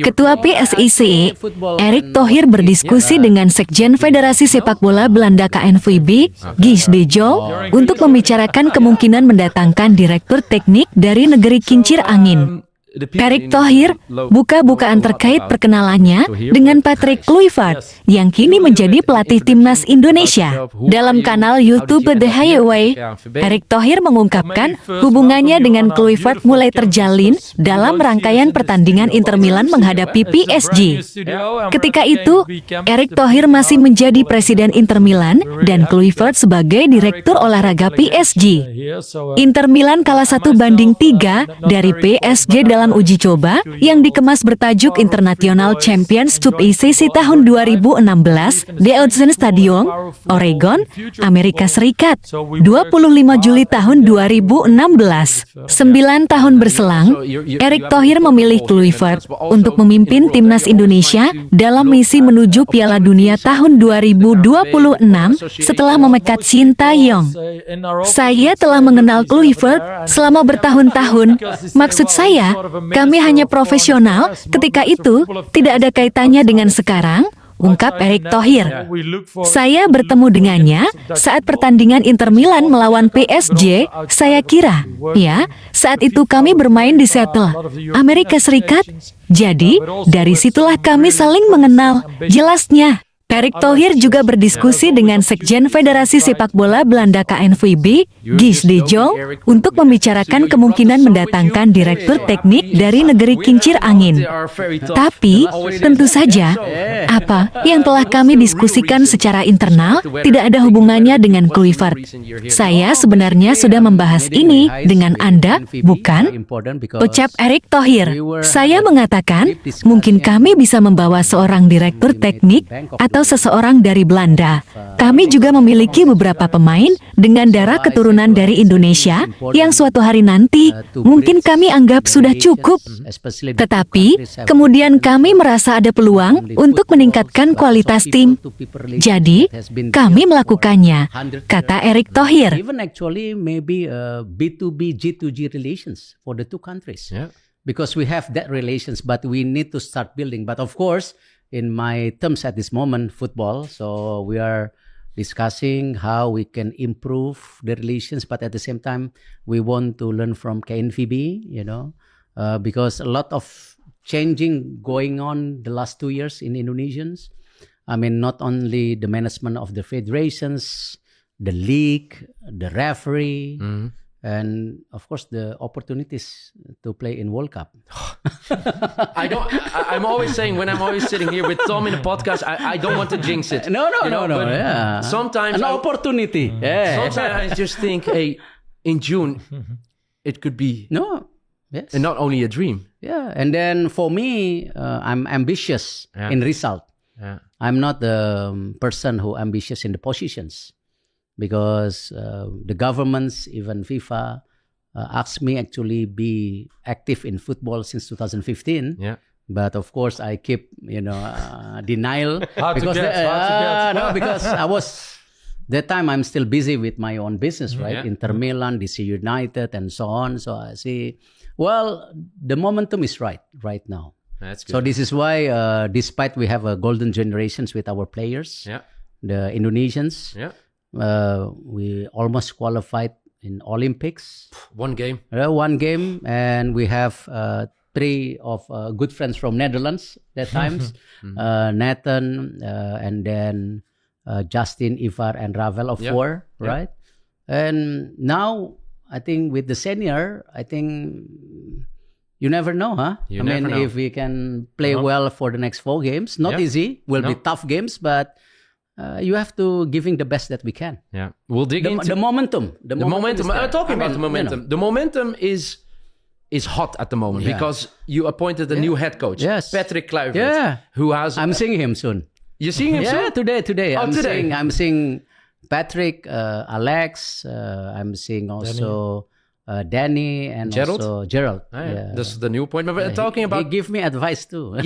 Ketua PSSI, Erick Thohir berdiskusi dengan Sekjen Federasi Sepak Bola Belanda KNVB, Gijs de Jong, untuk membicarakan kemungkinan mendatangkan direktur teknik dari negeri kincir angin. Erick Thohir buka-bukaan terkait perkenalannya dengan Patrick Kluivert yang kini menjadi pelatih timnas Indonesia. Dalam kanal YouTube The Highway, Erick Thohir mengungkapkan hubungannya dengan Kluivert mulai terjalin dalam rangkaian pertandingan Inter Milan menghadapi PSG. Ketika itu, Erick Thohir masih menjadi presiden Inter Milan dan Kluivert sebagai direktur olahraga PSG. Inter Milan kalah 1-3 dari PSG dalam uji coba yang dikemas bertajuk International Championship ICC tahun 2016 di Autzen Stadion, Oregon, Amerika Serikat, 25 Juli tahun 2016. 9 tahun berselang, Erick Thohir memilih Kluivert untuk memimpin timnas Indonesia dalam misi menuju Piala Dunia tahun 2026 setelah memecat Sintayong. Saya telah mengenal Kluivert selama bertahun-tahun. Maksud saya, kami hanya profesional, ketika itu tidak ada kaitannya dengan sekarang, ungkap Erick Thohir. Saya bertemu dengannya saat pertandingan Inter Milan melawan PSG, saya kira, ya, saat itu kami bermain di Seattle, Amerika Serikat. Jadi, dari situlah kami saling mengenal, jelasnya. Erick Thohir juga berdiskusi dengan Sekjen Federasi Sepak Bola Belanda KNVB, Gijs de Jong, untuk membicarakan kemungkinan mendatangkan direktur teknik dari negeri kincir angin. Tapi, tentu saja, apa yang telah kami diskusikan secara internal tidak ada hubungannya dengan Kluivert. Saya sebenarnya sudah membahas ini dengan Anda, bukan? Ucap Erick Thohir. Saya mengatakan, mungkin kami bisa membawa seorang direktur teknik atau seseorang dari Belanda. Kami juga memiliki beberapa pemain dengan darah keturunan dari Indonesia yang suatu hari nanti mungkin kami anggap sudah cukup. Tetapi kemudian kami merasa ada peluang untuk meningkatkan kualitas tim. Jadi kami melakukannya, kata Erick Thohir. Because we have that relations, but we need to start building. But of course, in my terms at this moment, football, so we are discussing how we can improve the relations, but at the same time, we want to learn from KNVB, because a lot of changing going on the last 2 years in Indonesians. I mean, not only the management of the federations, the league, the referee, and of course the opportunities to play in World Cup. I'm always saying, when I'm always sitting here with Tom in the podcast, I don't want to jinx it. No. Yeah. Sometimes an opportunity. Yeah. Sometimes I just think, hey, in June, it could be Yes. and not only a dream. Yeah, and then for me, I'm ambitious in result. Yeah. I'm not the person who ambitious in the positions. Because the governments, even FIFA, asked me actually be active in football since 2015. Yeah. But of course, I keep denial because because I was that time I'm still busy with my own business, right? Yeah. Inter Milan, DC United, and so on. So I see, well, the momentum is right now. That's good. So this is why, despite we have a golden generations with our players, the Indonesians. Yeah. We almost qualified in Olympics. One game, and we have 3 of good friends from Netherlands that times. Nathan, and then Justin, Ivar, and Ravel of 4, right? And now I think with the senior, I think you never know, huh? I mean, if we can play well for the next 4 games, not easy, will be tough games, but you have to giving the best that we can. Yeah, we'll dig into the momentum. The momentum. Talking about the momentum. The momentum is hot at the moment because you appointed a new head coach, Patrick Kluivert, who has. I'm seeing him soon. You seeing him soon? Today. Oh, I'm seeing Patrick, Alex. I'm seeing also Danny and Gerald? also Gerald. This is the new appointment. We're talking about. He give me advice too.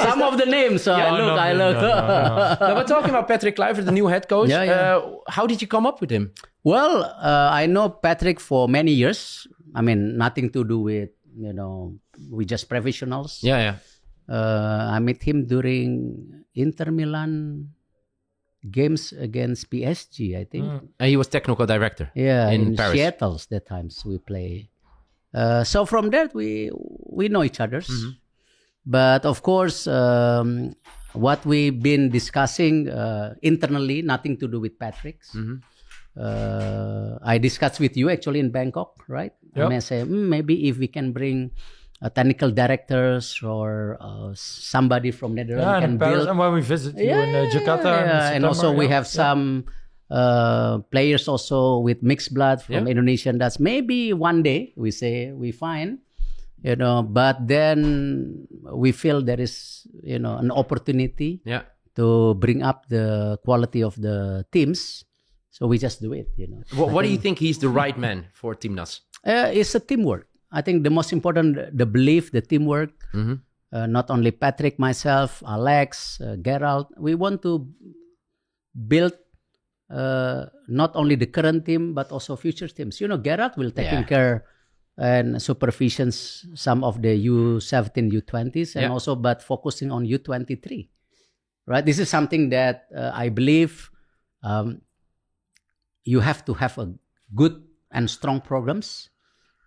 Some of the names. I look. No, we're talking about Patrick Kluivert, the new head coach. How did you come up with him? Well, I know Patrick for many years. I mean, nothing to do with we just professionals. Yeah. I met him during Inter Milan games against PSG, I think. And he was technical director. Yeah, in Paris. Seattle that times we play. So from that we know each other's. But of course, what we've been discussing internally, nothing to do with Patrick's. I discussed with you actually in Bangkok, right? Yep. And I say maybe if we can bring technical directors or somebody from Netherlands Yeah, can in Paris, build. and when we visit you in Jakarta, in And also September, we have some players also with mixed blood from Indonesia. And that's maybe one day we say we find, but then we feel there is, an opportunity to bring up the quality of the teams. So we just do it, What do you think he's the right man for Timnas? It's a teamwork. I think the most important, the belief, the teamwork. Not only Patrick, myself, Alex, Gerald. We want to build not only the current team but also future teams. Gerald will taking care and supervisions some of the U17, U20s, and also but focusing on U23. Right. This is something that I believe you have to have a good and strong programs,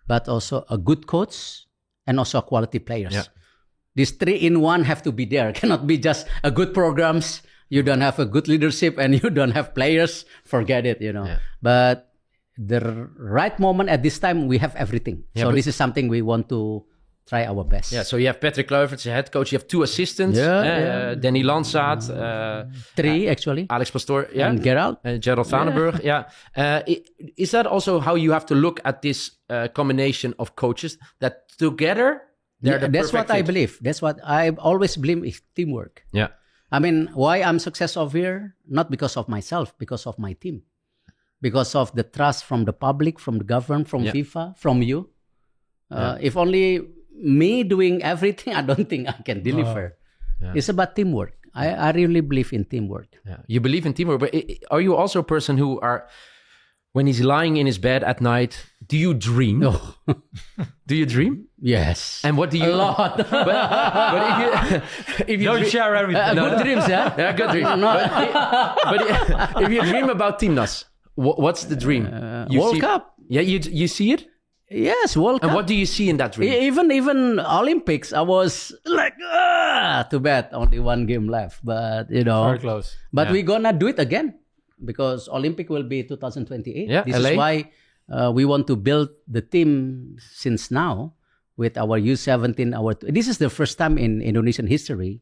but also a good coach and also quality players. Yeah. These 3-in-1 have to be there. Cannot be just a good programs. You don't have a good leadership and you don't have players. Forget it, But the right moment at this time, we have everything. So this is something we want to try our best. Yeah, so you have Patrick Kluivert, the head coach. You have 2 assistants. Danny Landsaat. 3, actually. Alex Pastoor. And Gerald. Gerald Vandenberg. Is that also how you have to look at this combination of coaches? That together, that's what I believe. That's what I always believe is teamwork. Yeah. I mean, why I'm successful here? Not because of myself, because of my team. Because of the trust from the public, from the government, from FIFA, from you. If only me doing everything, I don't think I can deliver. It's about teamwork. I really believe in teamwork. Yeah. You believe in teamwork, but are you also a person who when he's lying in his bed at night, do you dream? Oh. Do you dream? Yes. And what do you... A lot. but if you don't share everything. Good dreams, yeah? Yeah, good dreams. But if you dream about Timnas, what's the dream? World Cup. Yeah, you see it? Yes, World Cup. And what do you see in that dream? Even Olympics, I was like, too bad, only one game left. But, Very close. But we're going to do it again because Olympic will be 2028. Yeah, this LA. is why we want to build the team since now with our U17. This is the first time in Indonesian history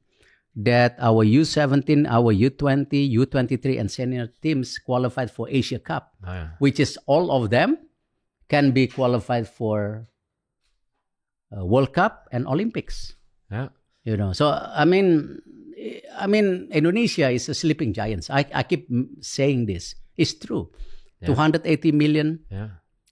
that our U17, our U20, U23, and senior teams qualified for Asia Cup, which is all of them can be qualified for World Cup and Olympics. Yeah. So I mean, Indonesia is a sleeping giant. I keep saying this. It's true. 280 million. Yeah.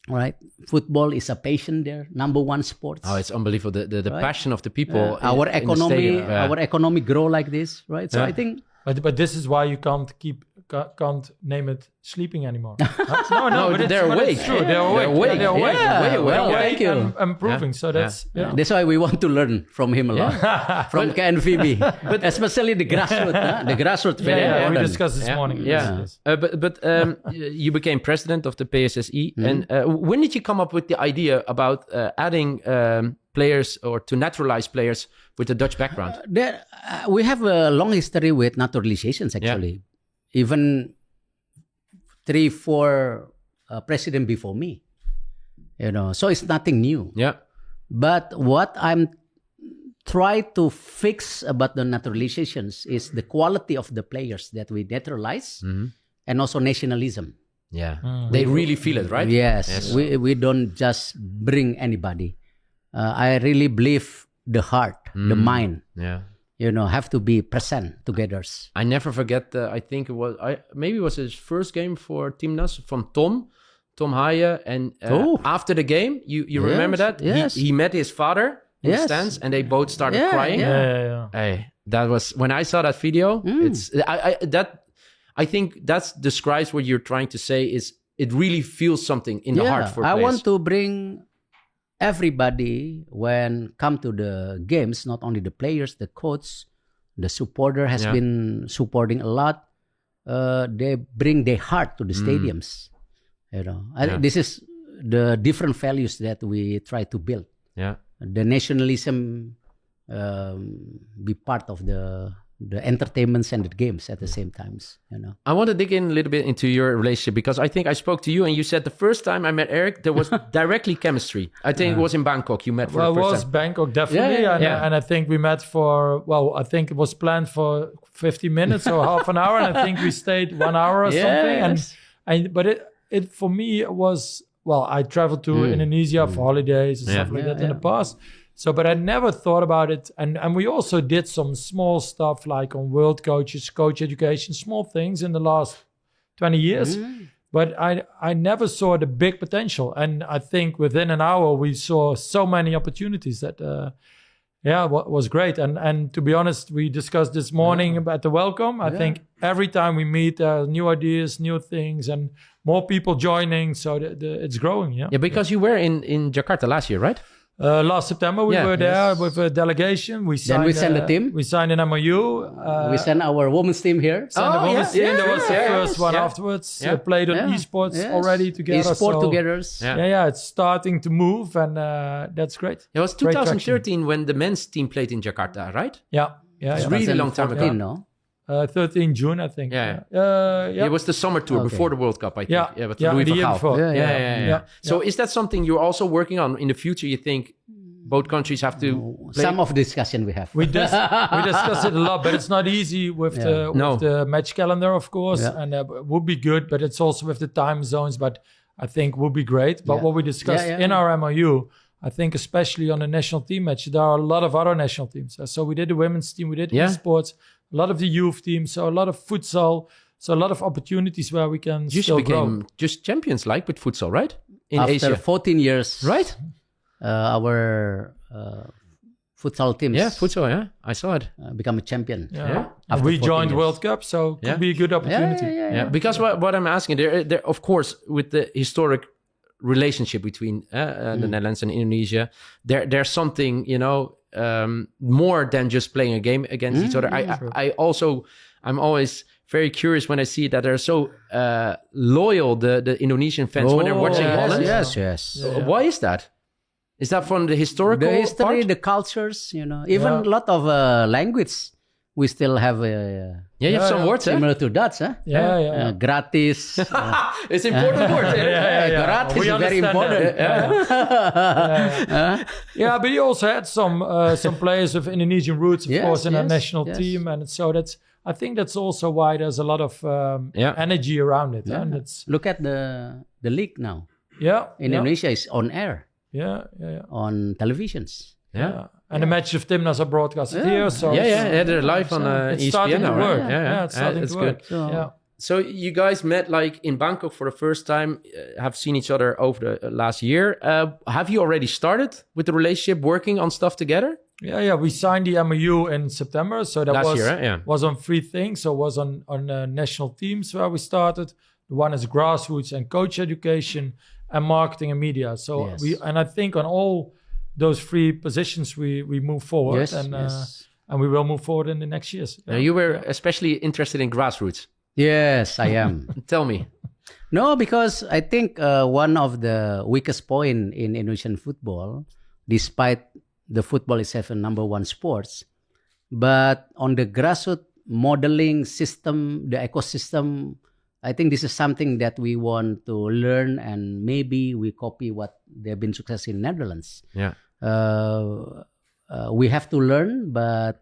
Right. Football is a passion there. Number 1 sport. Oh, it's unbelievable. The passion of the people. Our in the stadium. our economy grow like this, right? So I think. But this is why you can't name it sleeping anymore. No, but they're awake. It's true. They're awake. They're awake. Yeah, well, thank you. and improving. So that's That's why we want to learn from him a lot, from KNVB, but especially the grassroots. The grassroots very we important. discussed this morning. Yeah. Yes. But you became president of the PSSI. And when did you come up with the idea about adding players or to naturalize players with a Dutch background? We have a long history with naturalizations, actually. Even 3-4 presidents before me. So it's nothing new. Yeah. But what I'm trying to fix about the naturalizations is the quality of the players that we naturalize and also nationalism. Yeah. They really feel it, right? Yes. We don't just bring anybody. I really believe the heart, the mind, have to be present together. I never forget, I think it was, maybe it was his first game for Timnas from Tom Haaien. And after the game, you remember that? Yes. He met his father in the stands and they both started crying. Yeah. Hey, that was, when I saw that video, I think that describes what you're trying to say is it really feels something in the heart for players. I want to bring everybody, when come to the games, not only the players, the coach, the supporter has been supporting a lot. They bring their heart to the stadiums. You know, I think this is the different values that we try to build. Yeah. The nationalism be part of the entertainments and the games at the same times, you know. I want to dig in a little bit into your relationship, because I think I spoke to you and you said the first time I met Eric, there was directly chemistry. I think it was in Bangkok you met for the first time. Well, it was Bangkok, definitely. And I think we met for, I think it was planned for 50 minutes or half an hour. And I think we stayed 1 hour or something. But it for me, it was, I traveled to Indonesia for holidays and stuff like that in the past. So, but I never thought about it. And we also did some small stuff like on world coaches, coach education, small things in the last 20 years. But I never saw the big potential. And I think within an hour, we saw so many opportunities that, was great. And to be honest, we discussed this morning about the welcome. I think every time we meet, new ideas, new things, and more people joining. So it's growing, Yeah, because you were in Jakarta last year, right? Last September, we were there with a delegation. We signed, then we sent a team. We signed an MOU. We sent our women's team here. The women's team. That was the first one afterwards. Played on esports already together. Esport together. It's starting to move, and that's great. It was 2013 when the men's team played in Jakarta, right? Yeah. It's really long time ago. No? 13 June, I think. It was the summer tour before the World Cup, I think. With Louis the van year Gaal. before. So is that something you're also working on in the future? You think both countries have to play? Some of the discussion we have. We discuss it a lot, but it's not easy with the match calendar, of course. And it would be good, but it's also with the time zones. But I think would be great. But what we discussed in our MOU, I think especially on the national team match, there are a lot of other national teams. So we did the women's team, we did esports, a lot of the youth teams, so a lot of futsal, so a lot of opportunities where we can still grow. Just champions like with futsal, right? In After Asia. 14 years, right? Our futsal teams, futsal, I saw it. become a champion. And we joined World Cup, so could be a good opportunity. Because what I'm asking, there, of course, with the historic relationship between the Netherlands and Indonesia, there's something, more than just playing a game against each other. I'm always very curious when I see that they're so loyal, the Indonesian fans, when they're watching Holland. Yes. Why is that? Is that from the historical history, part? the cultures, even a lot of language. We still have you have some words, similar to Dutch, huh? Gratis. It's important word. Gratis is very important. But he also had some players with Indonesian roots, of course, in our national team, and so I think that's also why there's a lot of energy around it. And look at the league now. Indonesia is on air. On televisions. And the matches of Timnas are broadcasted here. So they're live on it's ESPN starting to now, work. right? It's starting to work. Good. So you guys met like in Bangkok for the first time, have seen each other over the last year. Have you already started with the relationship, working on stuff together? We signed the MOU in September. So that last year, was on 3 things. So it was on national teams where we started. The one is grassroots and coach education and marketing and media. So I think on all those 3 positions we move forward, and we will move forward in the next years. You were especially interested in grassroots. Yes, I am. Tell me. No, because I think one of the weakest point in Indonesian football, despite the football is a number 1 sports, but on the grassroots modeling system, the ecosystem, I think this is something that we want to learn, and maybe we copy what they've been success in Netherlands. We have to learn, but